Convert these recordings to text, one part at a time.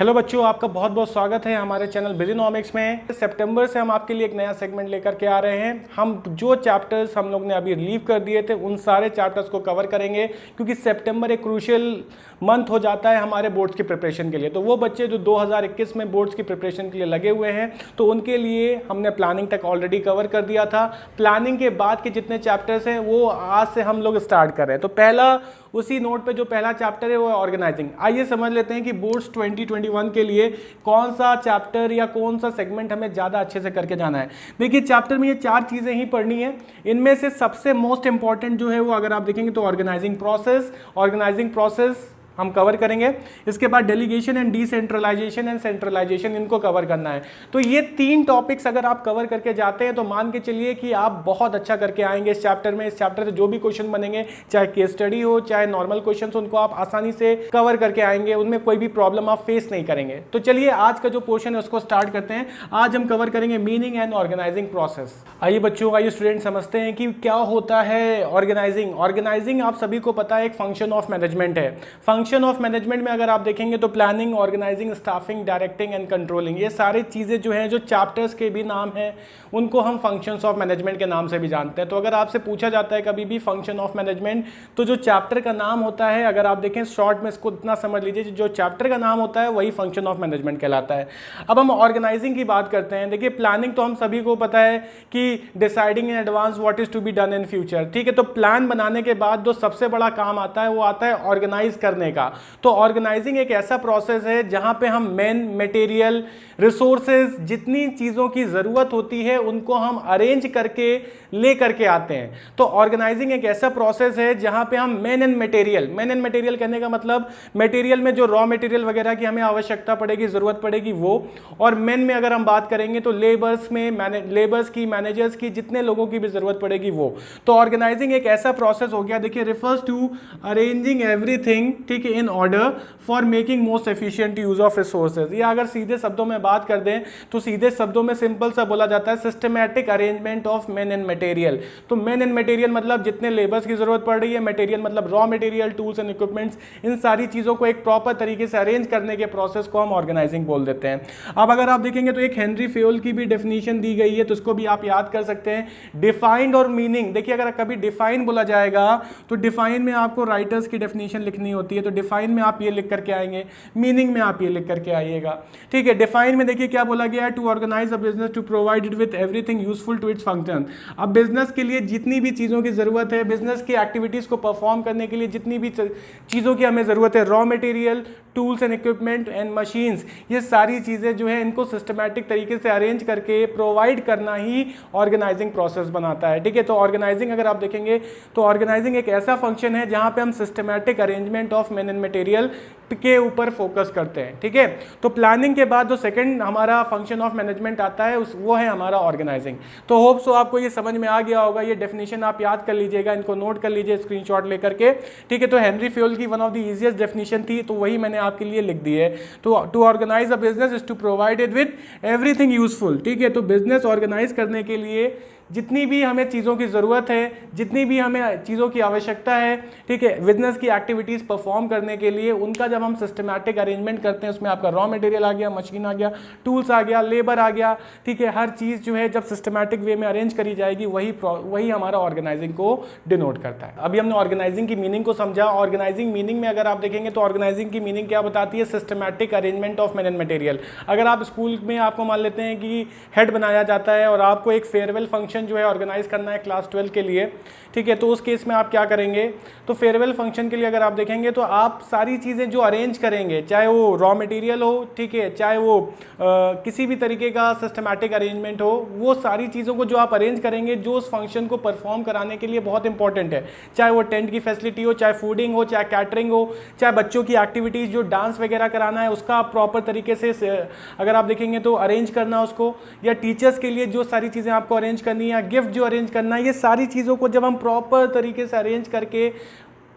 Hello बच्चों, आपका बहुत बहुत स्वागत है हमारे चैनल बिजोनॉमिक्स में। सितंबर से हम आपके लिए एक नया सेगमेंट लेकर के आ रहे हैं। हम जो चैप्टर्स हम लोग ने अभी रिलीव कर दिए थे उन सारे चैप्टर्स को कवर करेंगे, क्योंकि सितंबर एक क्रूशियल मंथ हो जाता है हमारे बोर्ड्स की प्रिपरेशन के लिए। तो वो बच्चे जो 2021 में बोर्ड्स की प्रिपरेशन के लिए लगे हुए हैं, तो उनके लिए हमने प्लानिंग तक ऑलरेडी कवर कर दिया था। प्लानिंग के बाद के जितने चैप्टर्स हैं वो आज से हम लोग स्टार्ट कर रहे हैं। तो पहला उसी नोट पे जो पहला चैप्टर है वो है ऑर्गेनाइजिंग। आइए समझ लेते हैं कि बोर्ड्स 2021 के लिए कौन सा चैप्टर या कौन सा सेगमेंट हमें ज़्यादा अच्छे से करके जाना है। देखिए, चैप्टर में ये 4 चीज़ें ही पढ़नी है। इनमें से सबसे मोस्ट इंपॉर्टेंट जो है वो अगर आप देखेंगे तो ऑर्गेनाइजिंग प्रोसेस हम कवर करेंगे। इसके बाद delegation and decentralisation and centralisation, इनको कवर करना है। तो ये 3 टॉपिक्स अगर आप कवर करके जाते हैं तो मान के चलिए कि आप बहुत अच्छा करके आएंगे इस चैप्टर में। इस चैप्टर से जो भी क्वेश्चन बनेंगे, चाहे केस स्टडी हो चाहे नॉर्मल क्वेश्चन, उनको आप आसानी से कवर करके आएंगे, उनमें कोई भी प्रॉब्लम आप फेस नहीं करेंगे। तो चलिए आज का जो पोर्शन है उसको स्टार्ट करते हैं। आज हम कवर करेंगे मीनिंग एंड ऑर्गेनाइजिंग प्रोसेस। आइए बच्चों, आइए स्टूडेंट समझते हैं कि क्या होता है ऑर्गेनाइजिंग। आप सभी को पता है एक फंक्शन ऑफ मैनेजमेंट है। फंक्शन ऑफ मैनेजमेंट में अगर आप देखेंगे तो planning, organizing, staffing, directing and controlling, ये सारी चीजें जो हैं, जो चैप्टर्स के भी नाम हैं, उनको हम फंक्शंस ऑफ मैनेजमेंट के नाम से भी जानते हैं। तो अगर आपसे पूछा जाता है कभी भी फंक्शन ऑफ मैनेजमेंट, तो जो चैप्टर का नाम होता है, अगर आप देखें शॉर्ट में इसको इतना समझ लीजिए, जो चैप्टर का नाम होता है वही फंक्शन ऑफ मैनेजमेंट कहलाता है। अब हम ऑर्गेनाइजिंग की बात करते हैं। देखिए, प्लानिंग तो हम सभी को पता है कि deciding in advance what is to be done in future, ठीक है। तो प्लान बनाने के बाद जो सबसे बड़ा काम आता है वो आता है ऑर्गेनाइज करने का। तो ऑर्गेनाइजिंग एक ऐसा प्रोसेस है जहां पे हम मेन मटेरियल, रिसोर्सेज, जितनी चीजों की जरूरत होती है उनको हम अरेंज करके ले करके आते हैं। तो ऑर्गेनाइजिंग एक ऐसा प्रोसेस है जहां पे हम मेन एंड मटेरियल कहने का मतलब मटेरियल में जो रॉ मटेरियल वगैरह की हमें आवश्यकता पड़ेगी, जरूरत पड़ेगी वो, और मेन में अगर हम बात करेंगे तो लेबर्स की, मैनेजर्स की, जितने लोगों की भी जरूरत पड़ेगी वो। तो ऑर्गेनाइजिंग एक ऐसा प्रोसेस हो गया, देखिए, रिफर्स टू अरेंजिंग एवरीथिंग, ठीक है, in order for making most efficient use of resources. या अगर सीधे शब्दों में बात कर दें तो सीधे शब्दों में सिंपल सा बोला जाता है systematic arrangement of main and material. तो मेन एंड मटेरियल मतलब जितने लेबर्स की जरूरत पड़ रही है, मटेरियल मतलब raw material, tools and equipments, इन सारी चीजों को एक प्रॉपर तरीके से अरेंज करने के प्रोसेस को हम ऑर्गेनाइजिंग बोल देते हैं। अब अगर आप देखेंगे तो एक हेनरी फेयोल की भी डेफिनेशन दी गई है, तो उसको भी आप याद कर सकते हैं। डिफाइंड और मीनिंग, देखिए अगर कभी डिफाइन बोला जाएगा तो डिफाइन में आपको राइटर्स की डेफिनेशन लिखनी होती है, तो डिफाइन में आप ये लिख करके आएंगे, मीनिंग में आप ये लिख करके आइएगा, ठीक है। डिफाइन में देखिए क्या बोला गया है, to organise a business to provide it with everything useful to its function. अब बिजनेस के लिए जितनी भी चीज़ों की ज़रूरत है, बिजनेस की एक्टिविटीज़ को परफॉर्म करने के लिए जितनी भी चीज़ों की हमें ज़रूरत है, raw material, tools and equipment and machines, ये सारी चीज़ें जो है इनको सिस्टमैटिक तरीके से अरेंज करके प्रोवाइड करना ही ऑर्गेनाइजिंग प्रोसेस बनाता है, ठीक है। तो ऑर्गेनाइजिंग अगर आप देखेंगे तो ऑर्गेनाइजिंग एक ऐसा फंक्शन है जहाँ पे हम systematic arrangement of main and material के ऊपर फोकस करते हैं, ठीक है। तो प्लानिंग के बाद जो सेकंड हमारा फंक्शन ऑफ मैनेजमेंट आता है वो है हमारा ऑर्गेनाइजिंग। तो होप सो आपको ये समझ में आ गया होगा। ये डेफिनेशन आप याद कर लीजिएगा, इनको नोट कर लीजिए स्क्रीनशॉट लेकर के, ठीक है। तो हेनरी फेयोल की one of the easiest definition थी, तो वही मैंने आपके लिए लिख दी है। तो to organise a business is to provide it with everything useful, ठीक है। तो बिजनेस ऑर्गेनाइज करने के लिए जितनी भी हमें चीज़ों की ज़रूरत है, जितनी भी हमें चीज़ों की आवश्यकता है, ठीक है, बिजनेस की एक्टिविटीज़ परफॉर्म करने के लिए, उनका जब हम सिस्टमैटिक अरेंजमेंट करते हैं, उसमें आपका रॉ मटेरियल आ गया, मशीन आ गया, टूल्स आ गया, लेबर आ गया, ठीक है, हर चीज़ जो है जब सिस्टमैटिक वे में अरेंज करी जाएगी वही हमारा ऑर्गेनाइजिंग को डिनोट करता है। अभी हमने ऑर्गेनाइजिंग की मीनिंग को समझा। ऑर्गेनाइजिंग मीनिंग में अगर आप देखेंगे तो ऑर्गेनाइजिंग की मीनिंग क्या बताती है, systematic arrangement of main and material. अगर आप स्कूल में आपको मान लेते हैं कि हेड बनाया जाता है और आपको एक फेयरवेल फंक्शन जो है ऑर्गेनाइज करना है क्लास 12 के लिए, ठीक है, तो उस केस में आप क्या करेंगे, तो फेयरवेल फंक्शन के लिए अगर आप देखेंगे तो आप सारी चीज़ें जो अरेंज करेंगे, चाहे वो रॉ मटेरियल हो, ठीक है, चाहे वो किसी भी तरीके का सिस्टमैटिक अरेंजमेंट हो, वो सारी चीज़ों को जो आप अरेंज करेंगे जो उस फंक्शन को परफॉर्म कराने के लिए बहुत इंपॉर्टेंट है, चाहे वो टेंट की फैसिलिटी हो, चाहे फूडिंग हो, चाहे कैटरिंग हो, चाहे बच्चों की एक्टिविटीज़ जो डांस वगैरह कराना है उसका आप प्रॉपर तरीके से अगर आप देखेंगे तो अरेंज करना उसको, या टीचर्स के लिए जो सारी चीज़ें आपको अरेंज करनी है, या गिफ्ट जो अरेंज करना है, ये सारी चीज़ों को जब हम प्रॉपर तरीके से अरेंज करके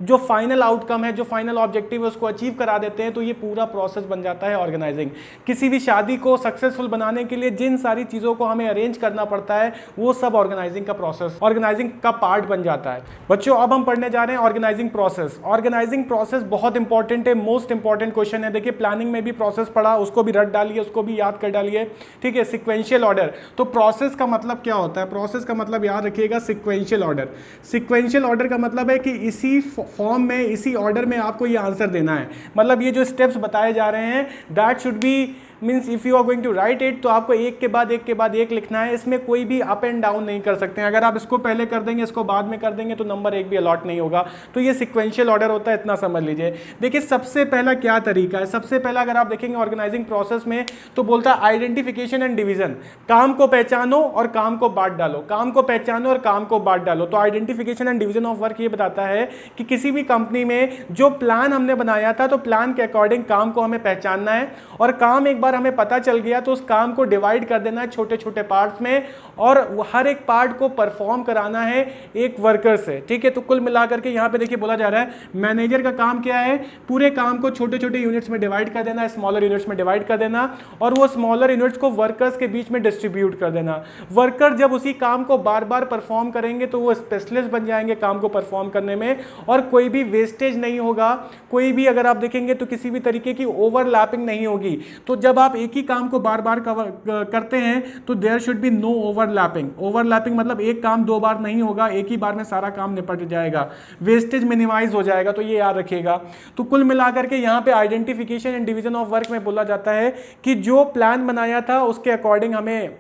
जो फाइनल आउटकम है, जो फाइनल ऑब्जेक्टिव है उसको अचीव करा देते हैं। तो ये पूरा प्रोसेस बन जाता है ऑर्गेनाइजिंग। किसी भी शादी को सक्सेसफुल बनाने के लिए जिन सारी चीज़ों को हमें अरेंज करना पड़ता है वो सब ऑर्गेनाइजिंग का प्रोसेस, ऑर्गेनाइजिंग का पार्ट बन जाता है। बच्चों अब हम पढ़ने जा रहे हैं ऑर्गेनाइजिंग प्रोसेस। ऑर्गेनाइजिंग प्रोसेस बहुत इंपॉर्टेंट है, मोस्ट इंपॉर्टेंट क्वेश्चन है। देखिए प्लानिंग में भी प्रोसेस पढ़ा, उसको भी रट डालिए, उसको भी याद कर डालिए, ठीक है। सिक्वेंशियल ऑर्डर, तो प्रोसेस का मतलब क्या होता है? प्रोसेस का मतलब याद रखिएगा सिक्वेंशियल ऑर्डर। सिक्वेंशियल ऑर्डर का मतलब है कि इसी फॉर्म में, इसी ऑर्डर में आपको ये आंसर देना है। मतलब ये जो स्टेप्स बताए जा रहे हैं that should be means if you are going to write it, तो आपको एक के बाद एक के बाद एक लिखना है। इसमें कोई भी अप एंड डाउन नहीं कर सकते हैं। अगर आप इसको पहले कर देंगे, इसको बाद में कर देंगे तो नंबर एक भी अलॉट नहीं होगा। तो ये सिक्वेंशियल ऑर्डर होता है, इतना समझ लीजिए। देखिए सबसे पहला क्या तरीका है? सबसे पहला अगर आप देखेंगे ऑर्गेनाइजिंग प्रोसेस में तो बोलता है आइडेंटिफिकेशन एंड डिवीजन। काम को पहचानो और काम को बांट डालो, काम को पहचानो और काम को बांट डालो। तो identification and division of work ये बताता है कि किसी भी कंपनी में जो प्लान हमने बनाया था तो प्लान के अकॉर्डिंग काम को हमें पहचानना है, और काम एक बार हमें पता चल गया तो उस काम को डिवाइड कर देना है छोटे छोटे पार्ट्स में, और हर एक पार्ट को परफॉर्म कराना है एक वर्कर से, ठीक है। तो कुल मिलाकर के यहाँ पे देखिए बोला जा रहा है मैनेजर का काम क्या है? पूरे काम को छोटे छोटे यूनिट्स में डिवाइड कर देना, स्मॉलर यूनिट्स में डिवाइड कर देना, और वो स्मॉलर यूनिट्स को वर्कर्स के बीच में डिस्ट्रीब्यूट कर देना। वर्कर जब उसी काम को बार बार परफॉर्म करेंगे तो वो स्पेशलिस्ट बन जाएंगे काम को परफॉर्म करने में, और कोई भी वेस्टेज नहीं होगा, कोई भी अगर आप देखेंगे तो किसी भी तरीके की ओवरलैपिंग नहीं होगी। तो जब आप एक ही काम को बार बार करते हैं तो there should be no overlapping. Overlapping मतलब एक काम दो बार नहीं होगा, एक ही बार में सारा काम निपट जाएगा, वेस्टेज मिनिमाइज हो जाएगा। तो ये याद रखिएगा। तो कुल मिलाकर के यहाँ पे identification and division of work में बोला जाता है कि जो प्लान बनाया था उसके अकॉर्डिंग हमें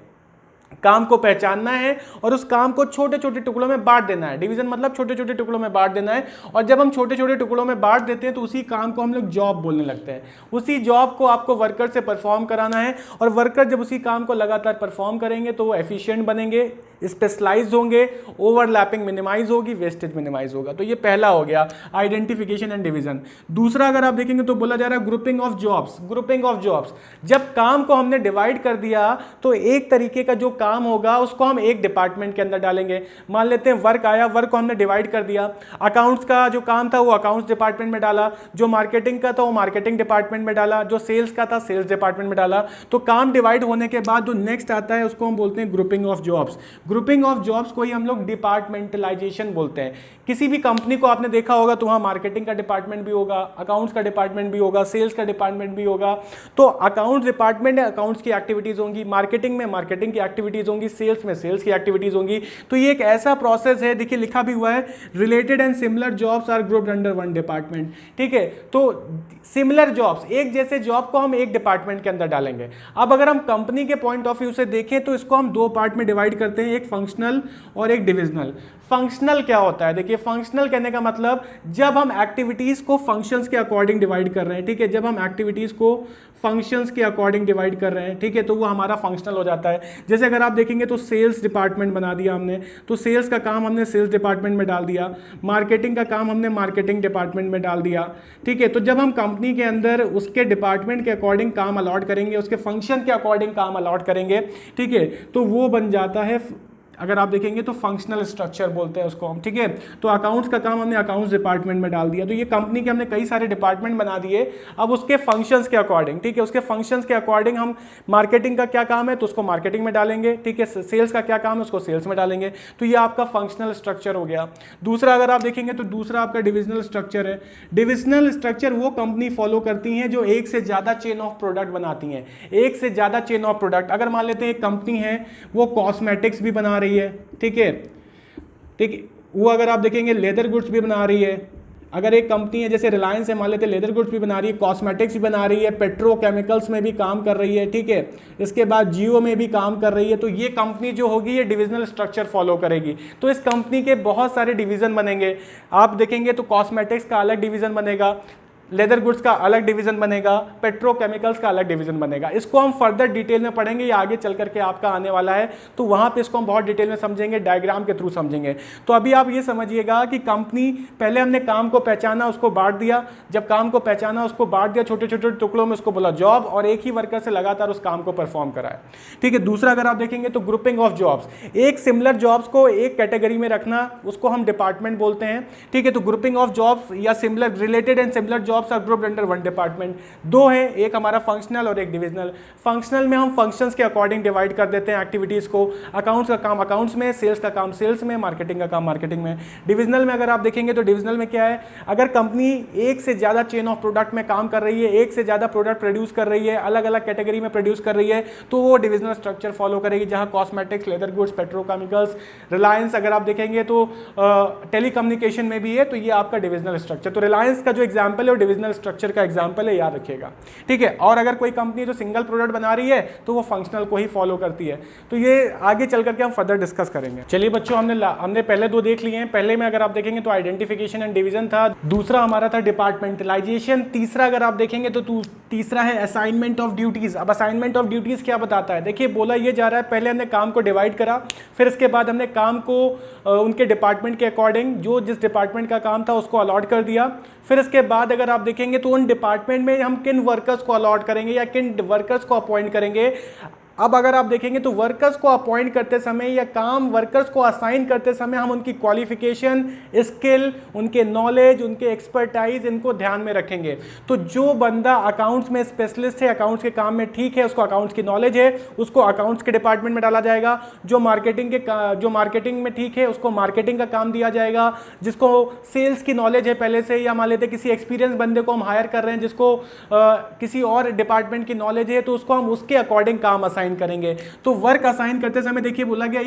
काम को पहचानना है और उस काम को छोटे छोटे टुकड़ों में बांट देना है। डिवीजन मतलब छोटे छोटे टुकड़ों में बांट देना है, और जब हम छोटे छोटे टुकड़ों में बांट देते हैं तो उसी काम को हम लोग जॉब बोलने लगते हैं। उसी जॉब को आपको वर्कर से परफॉर्म कराना है, और वर्कर जब उसी काम को लगातार परफॉर्म करेंगे तो वो एफिशिएंट बनेंगे, स्पेशलाइज्ड होंगे, ओवरलैपिंग मिनिमाइज होगी, वेस्टेज मिनिमाइज होगा। तो ये पहला हो गया आइडेंटिफिकेशन एंड डिवीजन। दूसरा अगर आप देखेंगे तो बोला जा रहा है grouping of jobs. Grouping of jobs, जब काम को हमने डिवाइड कर दिया तो एक तरीके का जो काम होगा उसको हम एक डिपार्टमेंट के अंदर डालेंगे। मान लेते हैं वर्क आया, वर्क को हमने डिवाइड कर दिया। अकाउंट्स का जो काम था वो अकाउंट्स डिपार्टमेंट में डाला, जो मार्केटिंग का था वो मार्केटिंग डिपार्टमेंट में डाला, जो सेल्स का था सेल्स डिपार्टमेंट में डाला। तो काम डिवाइड होने के बाद जो नेक्स्ट आता है उसको हम बोलते हैं grouping of jobs. Grouping of jobs को ही हम लोग डिपार्टमेंटलाइजेशन बोलते हैं। किसी भी कंपनी को आपने देखा होगा तो वहाँ मार्केटिंग का डिपार्टमेंट भी होगा, अकाउंट्स का डिपार्टमेंट भी होगा, सेल्स का डिपार्टमेंट भी होगा। तो अकाउंट्स डिपार्टमेंट में अकाउंट्स की एक्टिविटीज़ होंगी, मार्केटिंग में मार्केटिंग की एक्टिविटीज़ होंगी, सेल्स में सेल्स की एक्टिविटीज़ होंगी। तो ये एक ऐसा प्रोसेस है, देखिए लिखा भी हुआ है related and similar jobs are grouped under one department, ठीक है। तो सिमिलर जॉब्स, एक जैसे जॉब को हम एक डिपार्टमेंट के अंदर डालेंगे। अब अगर हम कंपनी के पॉइंट ऑफ व्यू से देखें तो इसको हम दो पार्ट में डिवाइड करते हैं, एक फंक्शनल और एक डिविजनल। फंक्शनल क्या होता है? देखिए फंक्शनल कहने का मतलब जब हम एक्टिविटीज को फंक्शंस के अकॉर्डिंग डिवाइड कर रहे हैं, ठीक है। जब हम एक्टिविटीज को फंक्शंस के अकॉर्डिंग डिवाइड कर रहे हैं, ठीक है, तो वो हमारा फंक्शनल हो जाता है। जैसे अगर आप देखेंगे तो सेल्स डिपार्टमेंट बना दिया हमने, तो सेल्स का काम हमने सेल्स डिपार्टमेंट में डाल दिया, मार्केटिंग का काम हमने मार्केटिंग डिपार्टमेंट में डाल दिया, ठीक है। तो जब हम कंपनी के अंदर उसके डिपार्टमेंट के अकॉर्डिंग काम अलॉट करेंगे, उसके फंक्शन के अकॉर्डिंग काम अलॉट करेंगे, ठीक है, तो वो बन जाता है, अगर आप देखेंगे तो फंक्शनल स्ट्रक्चर बोलते हैं उसको हम, ठीक है। तो अकाउंट्स का काम हमने अकाउंट्स डिपार्टमेंट में डाल दिया, तो ये कंपनी के हमने कई सारे डिपार्टमेंट बना दिए। अब उसके फंक्शंस के अकॉर्डिंग, ठीक है, उसके फंक्शंस के अकॉर्डिंग हम मार्केटिंग का क्या काम है तो उसको मार्केटिंग में डालेंगे, ठीक है। सेल्स का क्या काम है उसको सेल्स में डालेंगे। तो ये आपका फंक्शनल स्ट्रक्चर हो गया। दूसरा अगर आप देखेंगे तो दूसरा आपका डिविजनल स्ट्रक्चर है। डिविजनल स्ट्रक्चर वो कंपनी फॉलो करती हैं जो एक से ज़्यादा चेन ऑफ प्रोडक्ट बनाती हैं, एक से ज़्यादा चेन ऑफ प्रोडक्ट। अगर मान लेते हैं एक कंपनी है वो कॉस्मेटिक्स भी बना रही है, ठीक है, ठीक, वो अगर आप देखेंगे लेदर गुड्स भी बना रही है। अगर एक कंपनी है जैसे रिलायंस है, मान लेते हैं लेदर गुड्स भी बना रही है, कॉस्मेटिक्स भी बना रही है, पेट्रोकेमिकल्स में भी काम कर रही है, ठीक है, इसके बाद जियो में भी काम कर रही है, तो ये कंपनी जो होगी ये डिविजनल स्ट्रक्चर फॉलो करेगी। तो इस कंपनी के बहुत सारे डिवीजन बनेंगे। आप देखेंगे तो कॉस्मेटिक्स का अलग डिवीजन बनेगा, लेदर गुड्स का अलग डिवीजन बनेगा, पेट्रोकेमिकल्स का अलग डिवीजन बनेगा। इसको हम फर्दर डिटेल में पढ़ेंगे, ये आगे चल करके आपका आने वाला है, तो वहां पे इसको हम बहुत डिटेल में समझेंगे, डायग्राम के थ्रू समझेंगे। तो अभी आप ये समझिएगा कि कंपनी, पहले हमने काम को पहचाना, उसको बांट दिया, जब काम को पहचाना उसको बांट दिया छोटे छोटे टुकड़ों में, उसको बोला जॉब, और एक ही वर्कर से लगातार उस काम को परफॉर्म कराए। ठीक है। दूसरा अगर आप देखेंगे तो ग्रुपिंग ऑफ जॉब्स, एक सिमिलर जॉब्स को एक कैटेगरी में रखना, उसको हम डिपार्टमेंट बोलते हैं। ठीक है। तो ग्रुपिंग ऑफ जॉब्स या similar, related and similar jobs are grouped under one department. दो है, एक हमारा फंक्शनल और एक डिविजनल। फंक्शनल में हम फंक्शंस के अकॉर्डिंग डिवाइड कर देते हैं एक्टिविटीज को, अकाउंट्स का काम अकाउंट्स में, सेल्स का काम सेल्स में, मार्केटिंग का काम मार्केटिंग में। डिविजनल में अगर आप देखेंगे तो डिविजनल में क्या है, अगर कंपनी एक से ज्यादा चेन ऑफ प्रोडक्ट में काम कर रही है, एक से ज्यादा प्रोडक्ट प्रोड्यूस कर रही है, अलग अलग कैटेगरी में प्रोड्यूस कर रही है, तो वो डिविजनल स्ट्रक्चर फॉलो करेगी, जहां cosmetics, leather goods, petrochemicals, Reliance अगर आप देखेंगे तो टेलीकम्युनिकेशन में भी है, तो ये आपका डिविजनल स्ट्रक्चर। तो रिलायंस का जो एग्जांपल है वो डिविजनल स्ट्रक्चर का एग्जांपल है, याद रखिएगा। ठीक है। और अगर कोई कंपनी जो सिंगल प्रोडक्ट बना रही है तो वो फंक्शनल को ही फॉलो करती है। तो ये आगे चल करके हम फर्दर डिस्कस करेंगे। चलिए बच्चों, हमने पहले दो देख लिए हैं। पहले में अगर आप देखेंगे तो आइडेंटिफिकेशन एंड डिवीजन था, दूसरा हमारा था डिपार्टमेंटलाइजेशन, तीसरा अगर आप देखेंगे तो तीसरा है असाइनमेंट ऑफ ड्यूटीज। अब असाइनमेंट ऑफ ड्यूटीज क्या बताता है, देखिए बोला ये जा रहा है, पहले हमने काम को डिवाइड करा, फिर इसके बाद हमने काम को उनके डिपार्टमेंट के अकॉर्डिंग, जो जिस डिपार्टमेंट का काम था उसको अलॉट कर दिया। फिर इसके बाद अगर आप देखेंगे तो उन डिपार्टमेंट में हम किन वर्कर्स को अलॉट करेंगे या किन वर्कर्स को अपॉइंट करेंगे। अब अगर आप देखेंगे तो वर्कर्स को अपॉइंट करते समय या काम वर्कर्स को असाइन करते समय हम उनकी क्वालिफिकेशन, स्किल, उनके नॉलेज, उनके एक्सपर्टाइज, इनको ध्यान में रखेंगे। तो जो बंदा अकाउंट्स में स्पेशलिस्ट है, अकाउंट्स के काम में ठीक है, उसको अकाउंट्स की नॉलेज है, उसको अकाउंट्स के डिपार्टमेंट में डाला जाएगा। जो मार्केटिंग में ठीक है, उसको मार्केटिंग का काम दिया जाएगा। जिसको सेल्स की नॉलेज है पहले से, या मान लेते किसी एक्सपीरियंस बंदे को हम हायर कर रहे हैं जिसको किसी और डिपार्टमेंट की नॉलेज है, तो उसको हम उसके अकॉर्डिंग काम असाइन करेंगे। तो वर्क असाइन करते समय देखिए बोला गया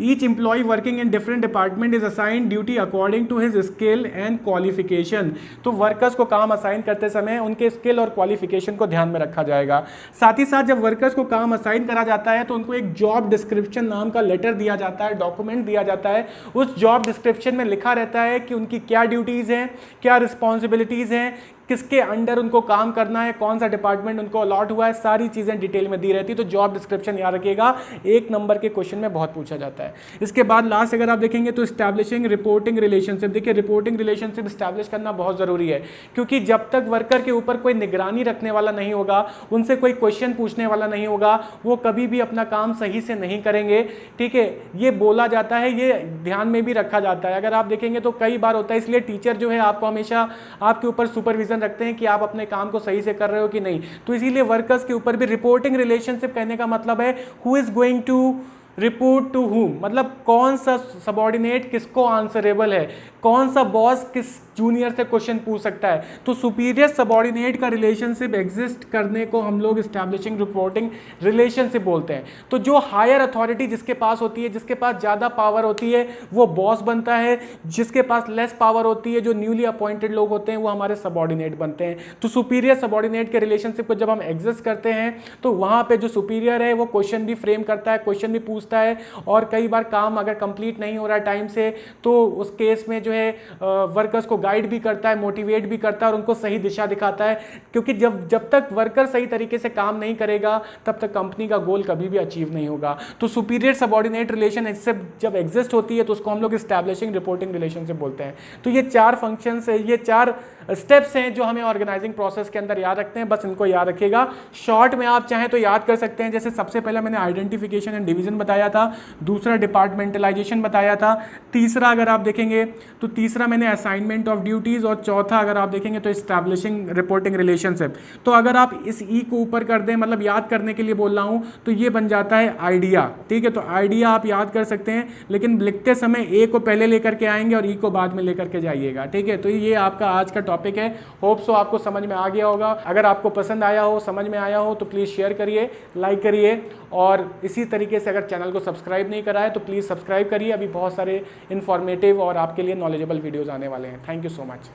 each employ working in different department is assign duty according to his skill and qualification. तो वर्कर्स को काम असाइन करते समय उनके स्किल और क्वालिफिकेशन को ध्यान में रखा जाएगा। साथ ही साथ जब वर्कर्स को काम असाइन करा जाता है तो उनको एक जॉब डिस्क्रिप्शन नाम का लेटर दिया जाता है, डॉक्यूमेंट दिया जाता है। उस जॉब डिस्क्रिप्शन में लिखा रहता है कि उनकी क्या ड्यूटीज हैं, क्या रिस्पॉन्सिबिलिटीज हैं, किसके अंडर उनको काम करना है, कौन सा डिपार्टमेंट उनको अलॉट हुआ है, सारी चीजें डिटेल में दी रहती है। तो जॉब डिस्क्रिप्शन याद रखिएगा, एक नंबर के क्वेश्चन में बहुत पूछा जाता है। इसके बाद लास्ट अगर आप देखेंगे तो एस्टैब्लिशिंग रिपोर्टिंग रिलेशनशिप। देखिए रिपोर्टिंग रिलेशनशिप एस्टैब्लिश करना बहुत जरूरी है, क्योंकि जब तक वर्कर के ऊपर कोई निगरानी रखने वाला नहीं होगा, उनसे कोई क्वेश्चन पूछने वाला नहीं होगा, वो कभी भी अपना काम सही से नहीं करेंगे। ठीक है। ये बोला जाता है, ये ध्यान में भी रखा जाता है। अगर आप देखेंगे तो कई बार होता है, इसलिए टीचर जो है आपको हमेशा आपके ऊपर सुपरविजन रखते हैं कि आप अपने काम को सही से कर रहे हो कि नहीं। तो इसीलिए वर्कर्स के ऊपर भी रिपोर्टिंग रिलेशनशिप कहने का मतलब है who is going to report to whom, मतलब कौन सा सबॉर्डिनेट किसको आंसरेबल है, कौन सा बॉस किस जूनियर से क्वेश्चन पूछ सकता है। तो सुपीरियर सबॉर्डिनेट का रिलेशनशिप एग्जिस्ट करने को हम लोग एस्टैब्लिशिंग रिपोर्टिंग रिलेशनशिप बोलते हैं। तो जो हायर अथॉरिटी जिसके पास होती है, जिसके पास ज़्यादा पावर होती है, वो बॉस बनता है। जिसके पास लेस पावर होती है, जो न्यूली अपॉइंटेड लोग होते हैं, वो हमारे सबॉर्डिनेट बनते हैं। तो सुपीरियर सबॉर्डिनेट के रिलेशनशिप को जब हम एग्जिस्ट करते हैं तो वहाँ पे जो सुपीरियर है वो क्वेश्चन भी फ्रेम करता है, क्वेश्चन भी पूछता है, और कई बार काम अगर कंप्लीट नहीं हो रहा है टाइम से तो उस केस में जो है वर्कर्स को गाइड भी करता है, मोटिवेट भी करता है और उनको सही दिशा दिखाता है। क्योंकि जब तक वर्कर सही तरीके से काम नहीं करेगा तब तक कंपनी का गोल कभी भी अचीव नहीं होगा। तो सुपीरियर सबॉर्डिनेट रिलेशनशिप जब एग्जिस्ट होती है तो उसको हम लोग एस्टैब्लिशिंग रिपोर्टिंग रिलेशनशिप बोलते हैं। तो ये चार फंक्शंस है, ये चार स्टेप्स हैं जो हमें ऑर्गेनाइजिंग प्रोसेस के अंदर याद रखते हैं। बस इनको याद रखिएगा। शॉर्ट में आप चाहें तो याद कर सकते हैं। जैसे सबसे पहले मैंने आइडेंटिफिकेशन एंड डिवीजन बताया था, दूसरा डिपार्टमेंटलाइजेशन बताया था, तीसरा अगर आप देखेंगे तो तीसरा मैंने असाइनमेंट ऑफ ड्यूटीज, और चौथा अगर आप देखेंगे तो एस्टैब्लिशिंग रिपोर्टिंग रिलेशनशिप। तो अगर आप इस ई को ऊपर कर दें, मतलब याद करने के लिए बोल रहा हूं, तो ये बन जाता है आइडिया। ठीक है। तो आइडिया आप याद कर सकते हैं, लेकिन लिखते समय ए को पहले लेकर के आएंगे और ई को बाद में लेकर के जाइएगा। ठीक है। तो ये आपका आज का टॉपिक है। होप सो आपको समझ में आ गया होगा। अगर आपको पसंद आया हो, समझ में आया हो, तो प्लीज़ शेयर करिए, लाइक करिए, और इसी तरीके से अगर चैनल को सब्सक्राइब नहीं करा है तो प्लीज़ सब्सक्राइब करिए। अभी बहुत सारे इन्फॉर्मेटिव और आपके लिए नॉलेजेबल वीडियोज़ आने वाले हैं। Thank you so much.